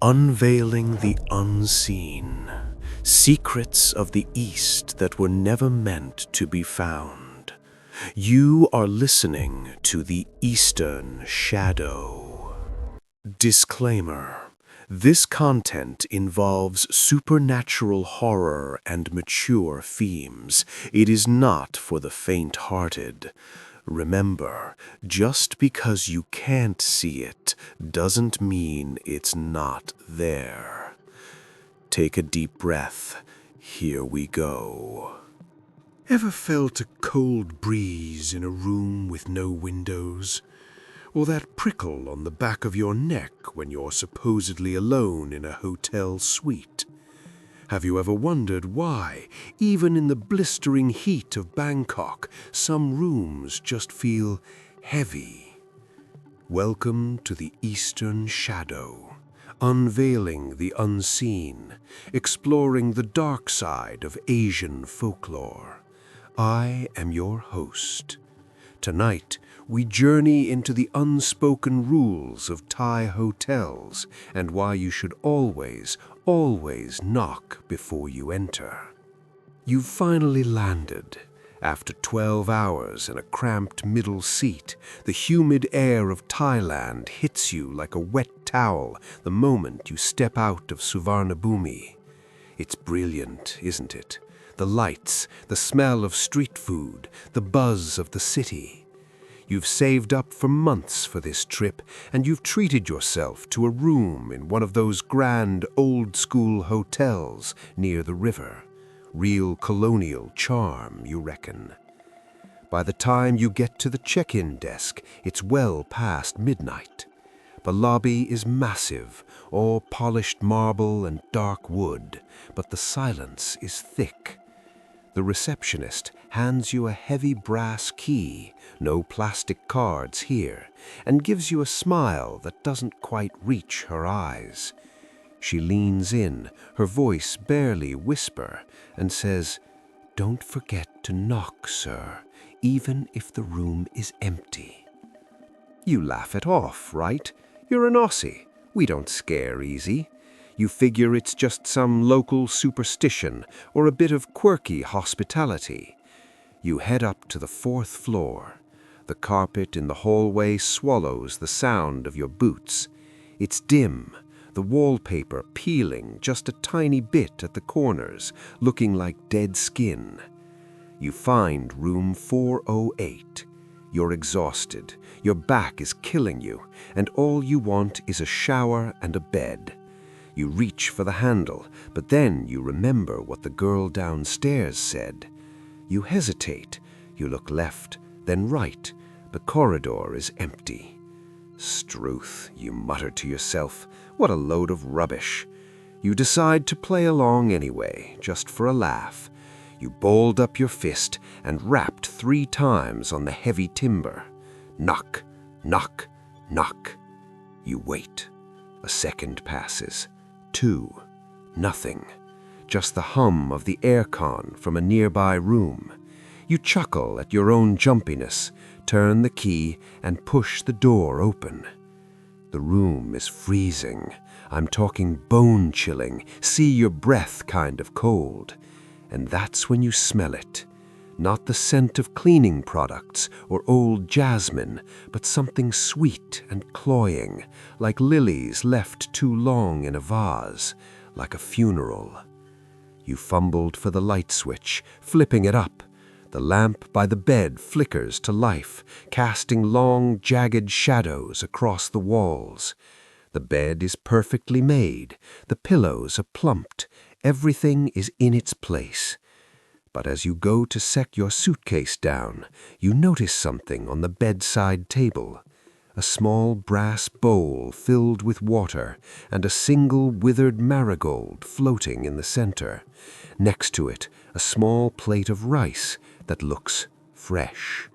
Unveiling the unseen, secrets of the East that were never meant to be found. You are listening to the Eastern Shadow. Disclaimer: this content involves supernatural horror and mature themes. It is not for the faint-hearted. Remember, just because you can't see it doesn't mean it's not there. Take a deep breath. Here we go. Ever felt a cold breeze in a room with no windows? Or that prickle on the back of your neck when you're supposedly alone in a hotel suite? Have you ever wondered why, even in the blistering heat of Bangkok, some rooms just feel heavy? Welcome to the Eastern Shadow, unveiling the unseen, exploring the dark side of Asian folklore. I am your host. Tonight, we journey into the unspoken rules of Thai hotels and why you should always knock before you enter. You've finally landed. After 12 hours in a cramped middle seat, the humid air of Thailand hits you like a wet towel the moment you step out of Suvarnabhumi. It's brilliant, isn't it? The lights, the smell of street food, the buzz of the city. You've saved up for months for this trip, and you've treated yourself to a room in one of those grand old-school hotels near the river. Real colonial charm, you reckon. By the time you get to the check-in desk, it's well past midnight. The lobby is massive, all polished marble and dark wood, but the silence is thick. The receptionist hands you a heavy brass key, no plastic cards here, and gives you a smile that doesn't quite reach her eyes. She leans in, her voice barely whisper, and says, "Don't forget to knock, sir, even if the room is empty." You laugh it off, right? You're an Aussie. We don't scare easy. You figure it's just some local superstition or a bit of quirky hospitality. You head up to the 4th floor. The carpet in the hallway swallows the sound of your boots. It's dim, the wallpaper peeling just a tiny bit at the corners, looking like dead skin. You find room 408. You're exhausted, your back is killing you, and all you want is a shower and a bed. You reach for the handle, but then you remember what the girl downstairs said. You hesitate. You look left, then right. The corridor is empty. "Struth," you mutter to yourself. What a load of rubbish. You decide to play along anyway, just for a laugh. You balled up your fist and rapped 3 times on the heavy timber. Knock, knock, knock. You wait. A second passes. 2. Nothing. Just the hum of the aircon from a nearby room. You chuckle at your own jumpiness, turn the key, and push the door open. The room is freezing. I'm talking bone-chilling, see your breath kind of cold. And that's when you smell it. Not the scent of cleaning products or old jasmine, but something sweet and cloying, like lilies left too long in a vase, like a funeral. You fumbled for the light switch, flipping it up. The lamp by the bed flickers to life, casting long, jagged shadows across the walls. The bed is perfectly made, the pillows are plumped, everything is in its place. But as you go to set your suitcase down, you notice something on the bedside table. A small brass bowl filled with water and a single withered marigold floating in the center. Next to it, a small plate of rice that looks fresh.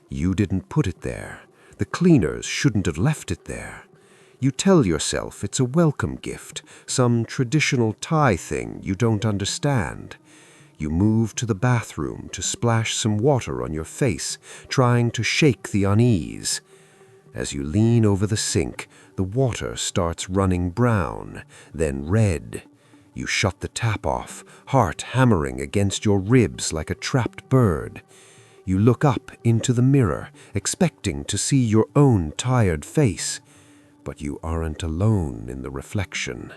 You didn't put it there. The cleaners shouldn't have left it there. You tell yourself it's a welcome gift, some traditional Thai thing you don't understand. You move to the bathroom to splash some water on your face, trying to shake the unease. As you lean over the sink, the water starts running brown, then red. You shut the tap off, heart hammering against your ribs like a trapped bird. You look up into the mirror, expecting to see your own tired face, but you aren't alone in the reflection.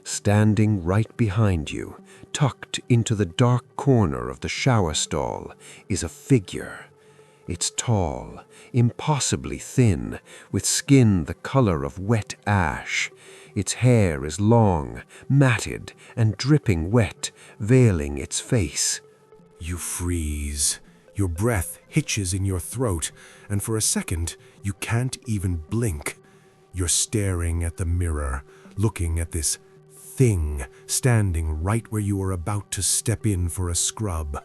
Standing right behind you, tucked into the dark corner of the shower stall, is a figure. It's tall, impossibly thin, with skin the color of wet ash. Its hair is long, matted, and dripping wet, veiling its face. You freeze. Your breath hitches in your throat, and for a second, you can't even blink. You're staring at the mirror, looking at this thing standing right where you are about to step in for a scrub.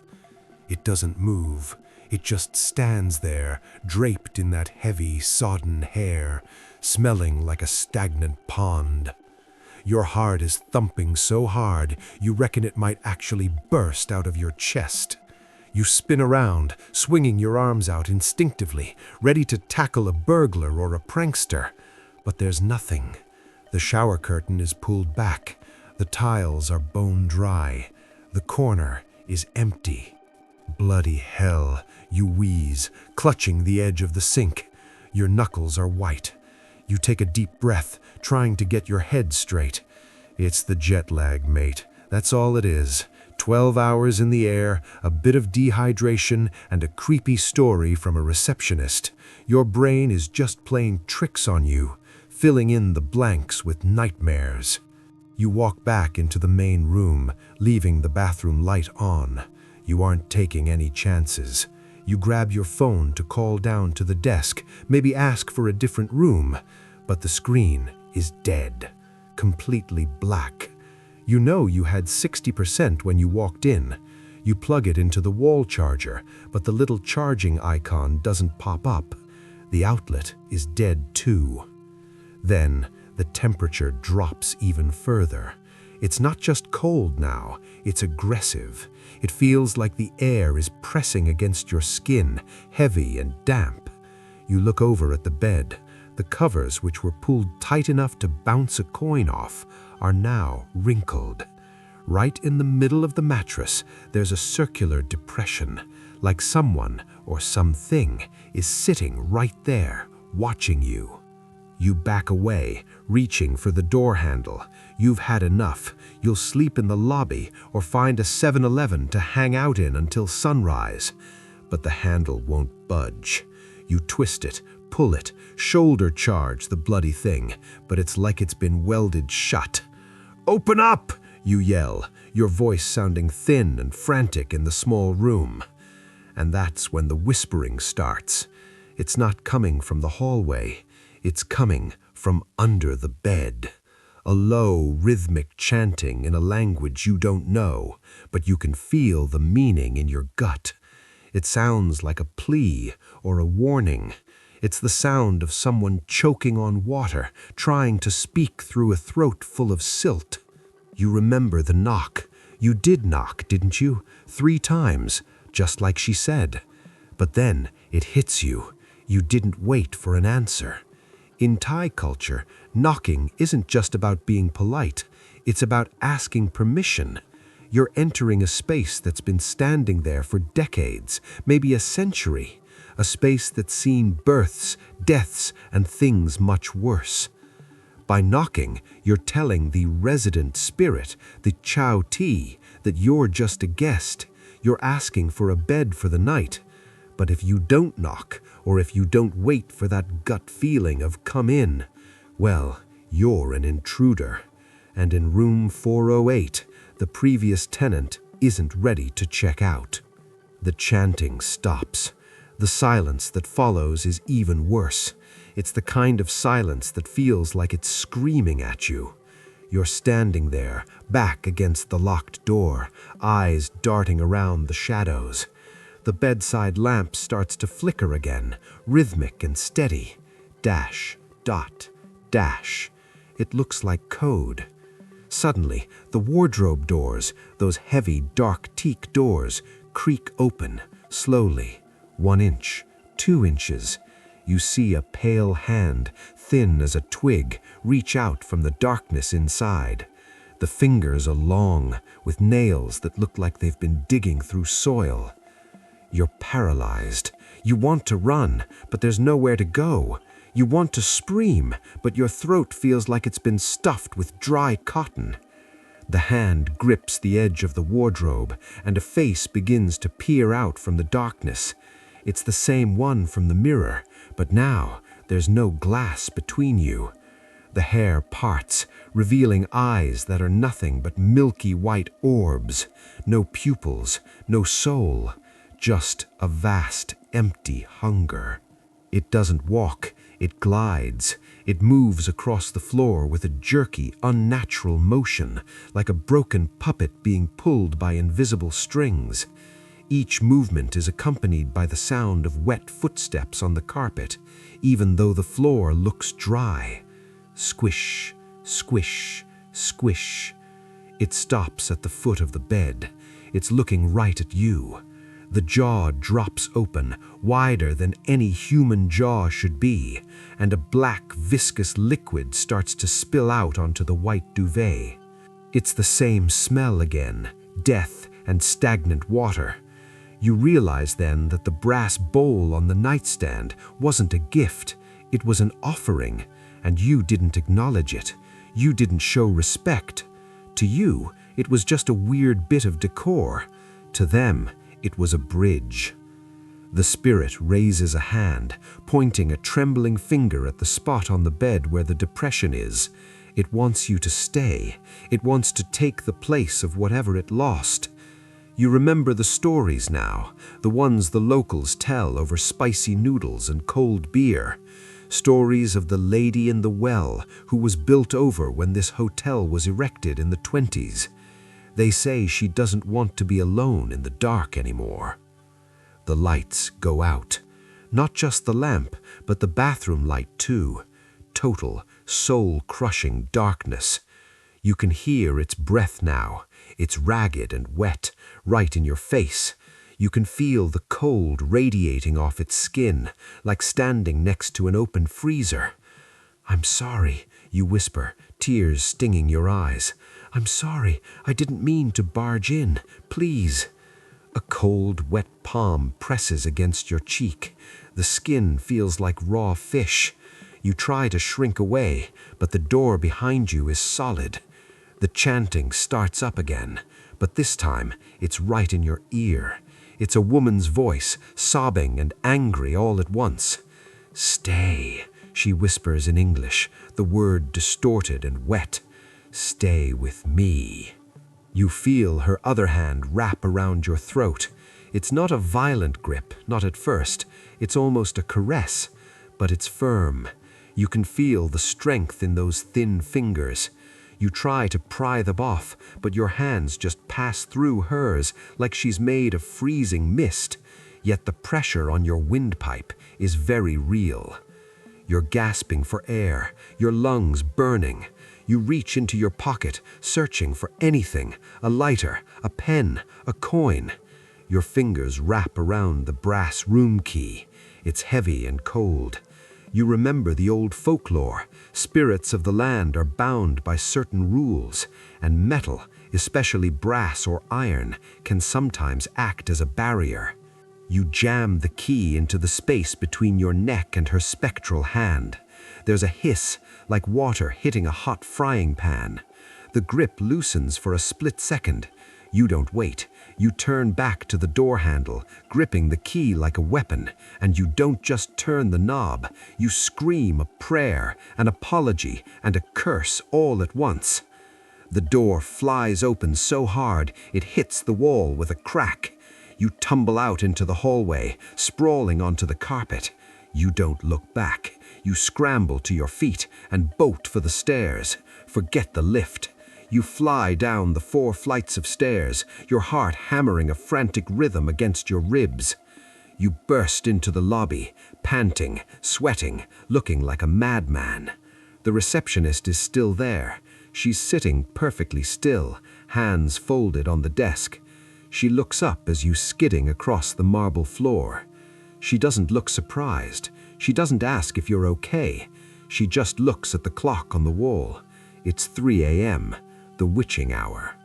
It doesn't move. It just stands there, draped in that heavy, sodden hair, smelling like a stagnant pond. Your heart is thumping so hard you reckon it might actually burst out of your chest. You spin around, swinging your arms out instinctively, ready to tackle a burglar or a prankster. But there's nothing. The shower curtain is pulled back. The tiles are bone dry. The corner is empty. Bloody hell, you wheeze, clutching the edge of the sink. Your knuckles are white. You take a deep breath, trying to get your head straight. It's the jet lag, mate. That's all it is. 12 hours in the air, a bit of dehydration, and a creepy story from a receptionist. Your brain is just playing tricks on you, filling in the blanks with nightmares. You walk back into the main room, leaving the bathroom light on. You aren't taking any chances. You grab your phone to call down to the desk, maybe ask for a different room, but the screen is dead, completely black. You know you had 60% when you walked in. You plug it into the wall charger, but the little charging icon doesn't pop up. The outlet is dead too. Then the temperature drops even further. It's not just cold now, it's aggressive. It feels like the air is pressing against your skin, heavy and damp. You look over at the bed. The covers, which were pulled tight enough to bounce a coin off, are now wrinkled. Right in the middle of the mattress, there's a circular depression, like someone or something is sitting right there, watching you. You back away, reaching for the door handle. You've had enough. You'll sleep in the lobby or find a 7-Eleven to hang out in until sunrise. But the handle won't budge. You twist it, pull it, shoulder charge the bloody thing, but it's like it's been welded shut. "Open up!" you yell, your voice sounding thin and frantic in the small room. And that's when the whispering starts. It's not coming from the hallway. It's coming from under the bed. A low, rhythmic chanting in a language you don't know, but you can feel the meaning in your gut. It sounds like a plea or a warning. It's the sound of someone choking on water, trying to speak through a throat full of silt. You remember the knock. You did knock, didn't you? 3 times, just like she said. But then it hits you. You didn't wait for an answer. In Thai culture, knocking isn't just about being polite. It's about asking permission. You're entering a space that's been standing there for decades, maybe a century. A space that's seen births, deaths, and things much worse. By knocking, you're telling the resident spirit, the Chow Ti, that you're just a guest. You're asking for a bed for the night. But if you don't knock, or if you don't wait for that gut feeling of come in, well, you're an intruder. And in room 408, the previous tenant isn't ready to check out. The chanting stops. The silence that follows is even worse. It's the kind of silence that feels like it's screaming at you. You're standing there, back against the locked door, eyes darting around the shadows. The bedside lamp starts to flicker again, rhythmic and steady. Dash, dot, dash. It looks like code. Suddenly, the wardrobe doors, those heavy, dark teak doors, creak open, slowly. 1 inch, 2 inches. You see a pale hand, thin as a twig, reach out from the darkness inside. The fingers are long, with nails that look like they've been digging through soil. You're paralyzed. You want to run, but there's nowhere to go. You want to scream, but your throat feels like it's been stuffed with dry cotton. The hand grips the edge of the wardrobe, and a face begins to peer out from the darkness. It's the same one from the mirror, but now there's no glass between you. The hair parts, revealing eyes that are nothing but milky white orbs. No pupils, no soul, just a vast, empty hunger. It doesn't walk, it glides. It moves across the floor with a jerky, unnatural motion, like a broken puppet being pulled by invisible strings. Each movement is accompanied by the sound of wet footsteps on the carpet, even though the floor looks dry. Squish, squish, squish. It stops at the foot of the bed. It's looking right at you. The jaw drops open, wider than any human jaw should be, and a black, viscous liquid starts to spill out onto the white duvet. It's the same smell again, death and stagnant water. You realize then that the brass bowl on the nightstand wasn't a gift, it was an offering, and you didn't acknowledge it. You didn't show respect. To you, it was just a weird bit of decor. To them, it was a bridge. The spirit raises a hand, pointing a trembling finger at the spot on the bed where the depression is. It wants you to stay. It wants to take the place of whatever it lost. You remember the stories now, the ones the locals tell over spicy noodles and cold beer. Stories of the lady in the well who was built over when this hotel was erected in the 20s. They say she doesn't want to be alone in the dark anymore. The lights go out. Not just the lamp, but the bathroom light too. Total, soul-crushing darkness. You can hear its breath now. It's ragged and wet, right in your face. You can feel the cold radiating off its skin, like standing next to an open freezer. "I'm sorry," you whisper, tears stinging your eyes. "I'm sorry, I didn't mean to barge in. Please." A cold, wet palm presses against your cheek. The skin feels like raw fish. You try to shrink away, but the door behind you is solid. The chanting starts up again, but this time it's right in your ear. It's a woman's voice, sobbing and angry all at once. "Stay," she whispers in English, the word distorted and wet. "Stay with me." You feel her other hand wrap around your throat. It's not a violent grip, not at first. It's almost a caress, but it's firm. You can feel the strength in those thin fingers. You try to pry them off, but your hands just pass through hers like she's made of freezing mist. Yet the pressure on your windpipe is very real. You're gasping for air, your lungs burning. You reach into your pocket, searching for anything, a lighter, a pen, a coin. Your fingers wrap around the brass room key. It's heavy and cold. You remember the old folklore. Spirits of the land are bound by certain rules, and metal, especially brass or iron, can sometimes act as a barrier. You jam the key into the space between your neck and her spectral hand. There's a hiss, like water hitting a hot frying pan. The grip loosens for a split second. You don't wait. You turn back to the door handle, gripping the key like a weapon, and you don't just turn the knob. You scream a prayer, an apology, and a curse all at once. The door flies open so hard it hits the wall with a crack. You tumble out into the hallway, sprawling onto the carpet. You don't look back. You scramble to your feet and bolt for the stairs. Forget the lift. You fly down the 4 flights of stairs, your heart hammering a frantic rhythm against your ribs. You burst into the lobby, panting, sweating, looking like a madman. The receptionist is still there. She's sitting perfectly still, hands folded on the desk. She looks up as you skidding across the marble floor. She doesn't look surprised. She doesn't ask if you're okay. She just looks at the clock on the wall. It's 3 a.m., the witching hour.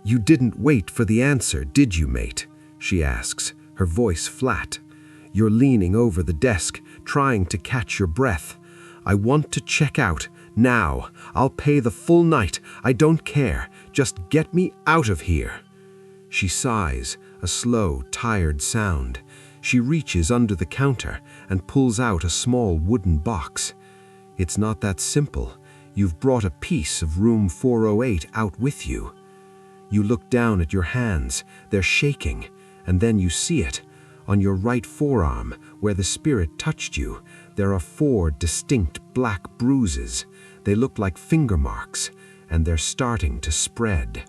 "You didn't wait for the answer, did you, mate?" she asks, her voice flat. You're leaning over the desk, trying to catch your breath. "I want to check out, now. I'll pay the full night. I don't care. Just get me out of here." She sighs, a slow, tired sound. She reaches under the counter and pulls out a small wooden box. It's not that simple. You've brought a piece of room 408 out with you. You look down at your hands. They're shaking, and then you see it. On your right forearm, where the spirit touched you, there are 4 distinct black bruises. They look like finger marks, and they're starting to spread.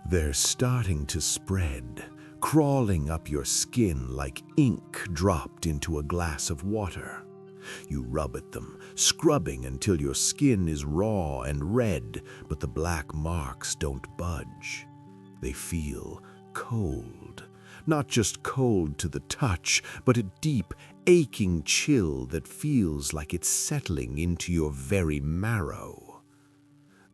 They're starting to spread, crawling up your skin like ink dropped into a glass of water. You rub at them, scrubbing until your skin is raw and red, but the black marks don't budge. They feel cold. Not just cold to the touch, but a deep, aching chill that feels like it's settling into your very marrow.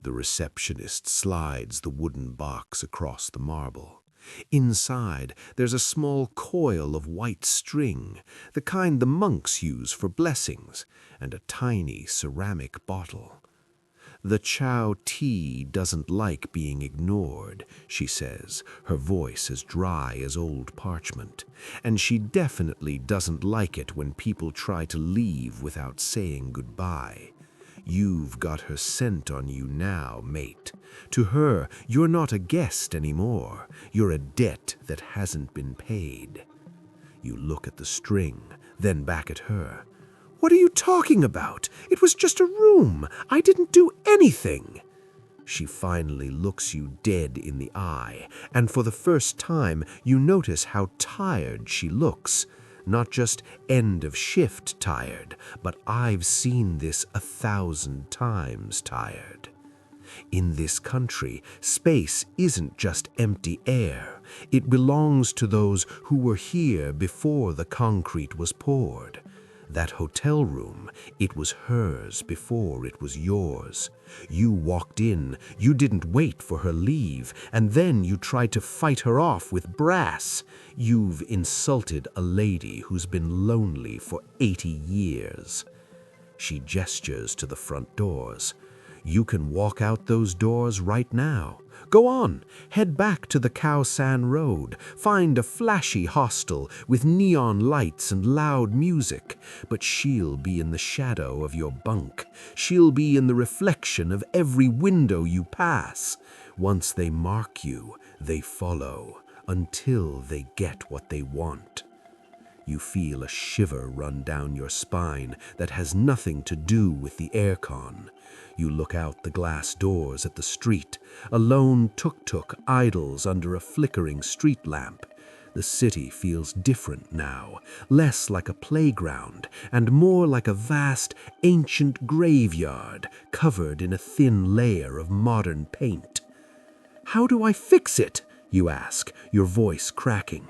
The receptionist slides the wooden box across the marble. Inside, there's a small coil of white string, the kind the monks use for blessings, and a tiny ceramic bottle. "The Chow tea doesn't like being ignored," she says, her voice as dry as old parchment. "And she definitely doesn't like it when people try to leave without saying goodbye. You've got her scent on you now, mate. To her, you're not a guest anymore. You're a debt that hasn't been paid." You look at the string, then back at her. "What are you talking about? It was just a room. I didn't do anything." She finally looks you dead in the eye, and for the first time you notice how tired she looks. Not just end of shift tired, but I've seen this 1,000 times tired. In this country, space isn't just empty air. It belongs to those who were here before the concrete was poured. That hotel room, it was hers before it was yours. You walked in, you didn't wait for her leave, and then you tried to fight her off with brass. You've insulted a lady who's been lonely for 80 years. She gestures to the front doors. You can walk out those doors right now. Go on, head back to the Khao San Road, find a flashy hostel with neon lights and loud music, but she'll be in the shadow of your bunk. She'll be in the reflection of every window you pass. Once they mark you, they follow, until they get what they want. You feel a shiver run down your spine that has nothing to do with the aircon. You look out the glass doors at the street. A lone tuk-tuk idles under a flickering street lamp. The city feels different now, less like a playground and more like a vast, ancient graveyard covered in a thin layer of modern paint. "How do I fix it?" you ask, your voice cracking.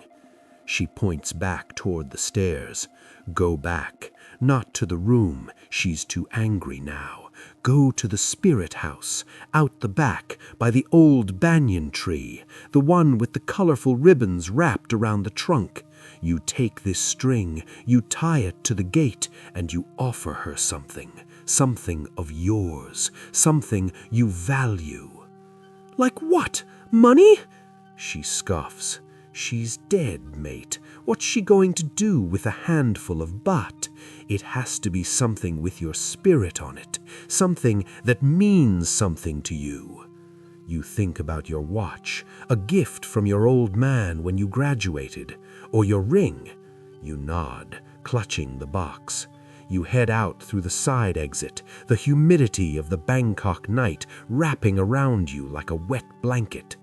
She points back toward the stairs. Go back, not to the room. She's too angry now. Go to the spirit house, out the back, by the old banyan tree, the one with the colorful ribbons wrapped around the trunk. You take this string, you tie it to the gate, and you offer her something, something of yours, something you value. "Like what? Money?" She scoffs. "She's dead, mate. What's she going to do with a handful of baht? It has to be something with your spirit on it, something that means something to you." You think about your watch, a gift from your old man when you graduated, or your ring. You nod, clutching the box. You head out through the side exit, the humidity of the Bangkok night wrapping around you like a wet blanket.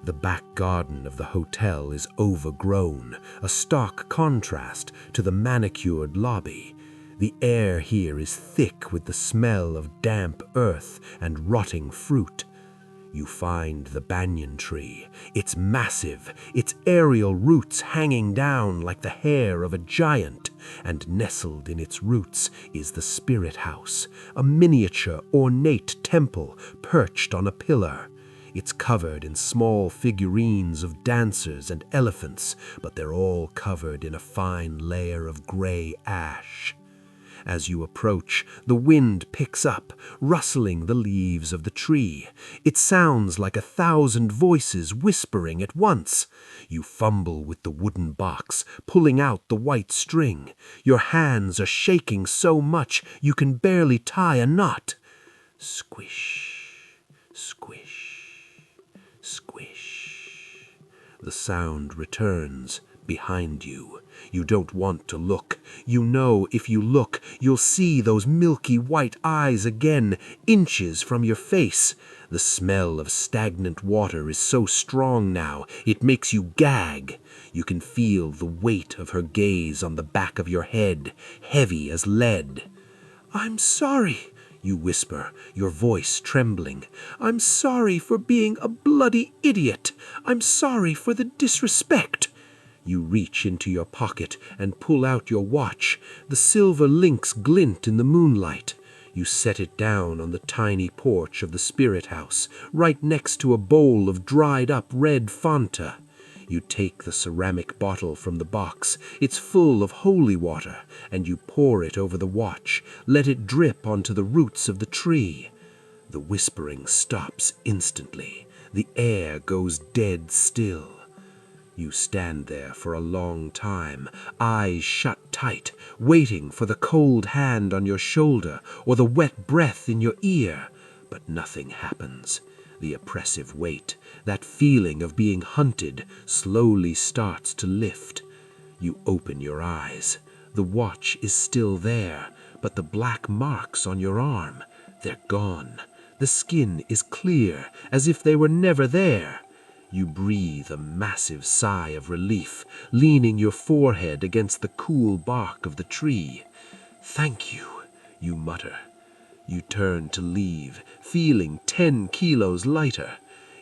The back garden of the hotel is overgrown, a stark contrast to the manicured lobby. The air here is thick with the smell of damp earth and rotting fruit. You find the banyan tree. It's massive, its aerial roots hanging down like the hair of a giant, and nestled in its roots is the spirit house, a miniature ornate temple perched on a pillar. It's covered in small figurines of dancers and elephants, but they're all covered in a fine layer of gray ash. As you approach, the wind picks up, rustling the leaves of the tree. It sounds like 1,000 voices whispering at once. You fumble with the wooden box, pulling out the white string. Your hands are shaking so much you can barely tie a knot. Squish, squish, squish. The sound returns behind you. You don't want to look. You know if you look, you'll see those milky white eyes again, inches from your face. The smell of stagnant water is so strong now, it makes you gag. You can feel the weight of her gaze on the back of your head, heavy as lead. "I'm sorry," you whisper, your voice trembling. "I'm sorry for being a bloody idiot. I'm sorry for the disrespect." You reach into your pocket and pull out your watch. The silver links glint in the moonlight. You set it down on the tiny porch of the spirit house, right next to a bowl of dried-up red Fanta. You take the ceramic bottle from the box. It's full of holy water, and you pour it over the watch, let it drip onto the roots of the tree. The whispering stops instantly. The air goes dead still. You stand there for a long time, eyes shut tight, waiting for the cold hand on your shoulder or the wet breath in your ear, but nothing happens. The oppressive weight, that feeling of being hunted, slowly starts to lift. You open your eyes. The watch is still there, but the black marks on your arm, they're gone. The skin is clear, as if they were never there. You breathe a massive sigh of relief, leaning your forehead against the cool bark of the tree. "Thank you," you mutter. You turn to leave, feeling 10 kilos lighter.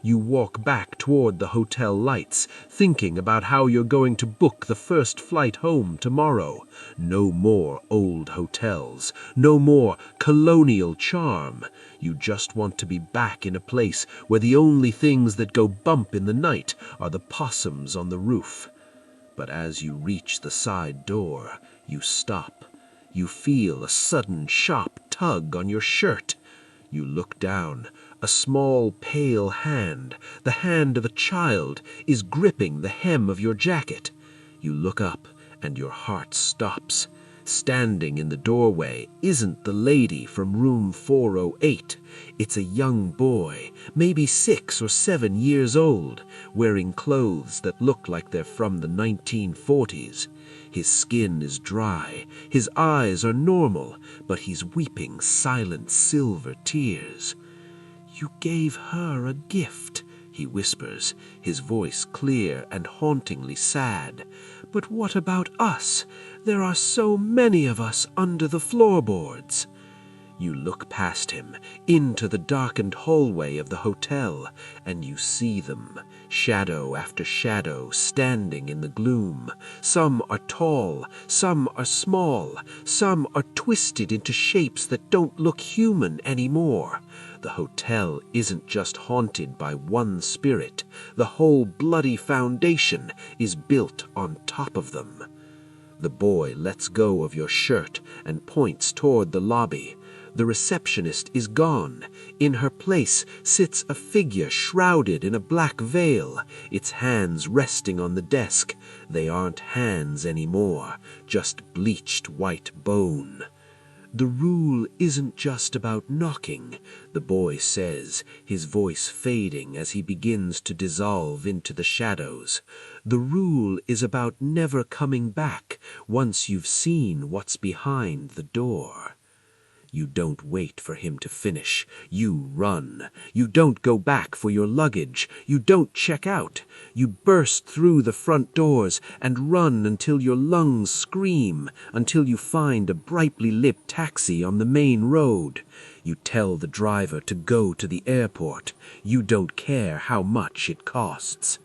You walk back toward the hotel lights, thinking about how you're going to book the first flight home tomorrow. No more old hotels, no more colonial charm. You just want to be back in a place where the only things that go bump in the night are the possums on the roof. But as you reach the side door, you stop. You feel a sudden sharp tug on your shirt. You look down. A small, pale hand, the hand of a child, is gripping the hem of your jacket. You look up, and your heart stops. Standing in the doorway isn't the lady from room 408. It's a young boy, maybe 6 or 7 years old, wearing clothes that look like they're from the 1940s. His skin is dry, his eyes are normal, but he's weeping silent silver tears. "You gave her a gift," he whispers, his voice clear and hauntingly sad. "But what about us? There are so many of us under the floorboards." You look past him, into the darkened hallway of the hotel, and you see them, shadow after shadow, standing in the gloom. Some are tall, some are small, some are twisted into shapes that don't look human anymore. The hotel isn't just haunted by one spirit. The whole bloody foundation is built on top of them. The boy lets go of your shirt and points toward the lobby. The receptionist is gone. In her place sits a figure shrouded in a black veil, its hands resting on the desk. They aren't hands anymore, just bleached white bone. "The rule isn't just about knocking," the boy says, his voice fading as he begins to dissolve into the shadows. "The rule is about never coming back once you've seen what's behind the door." You don't wait for him to finish. You run. You don't go back for your luggage. You don't check out. You burst through the front doors and run until your lungs scream, until you find a brightly lit taxi on the main road. You tell the driver to go to the airport. You don't care how much it costs.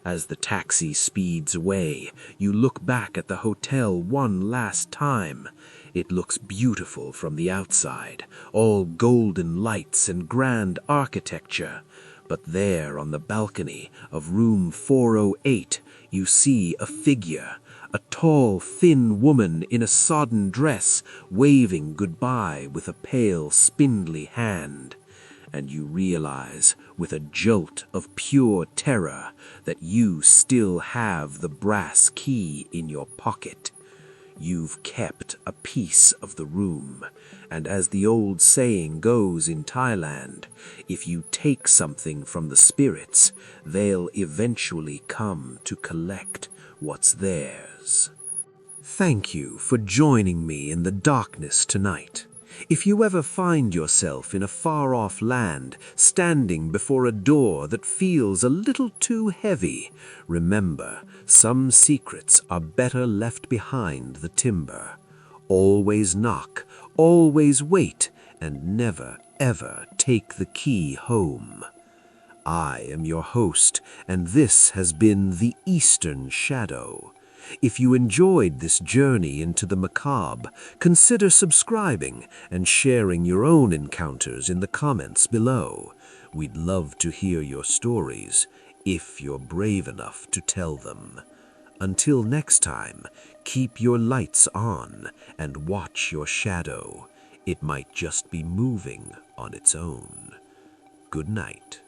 As the taxi speeds away, you look back at the hotel one last time. It looks beautiful from the outside, all golden lights and grand architecture. But there on the balcony of room 408, you see a figure, a tall, thin woman in a sodden dress, waving goodbye with a pale, spindly hand. And you realize, with a jolt of pure terror, that you still have the brass key in your pocket. You've kept a piece of the room, and as the old saying goes in Thailand, if you take something from the spirits, they'll eventually come to collect what's theirs. Thank you for joining me in the darkness tonight. If you ever find yourself in a far-off land, standing before a door that feels a little too heavy, remember, some secrets are better left behind the timber. Always knock, always wait, and never, ever take the key home. I am your host, and this has been The Eastern Shadow. If you enjoyed this journey into the macabre, consider subscribing and sharing your own encounters in the comments below. We'd love to hear your stories, if you're brave enough to tell them. Until next time, keep your lights on and watch your shadow. It might just be moving on its own. Good night.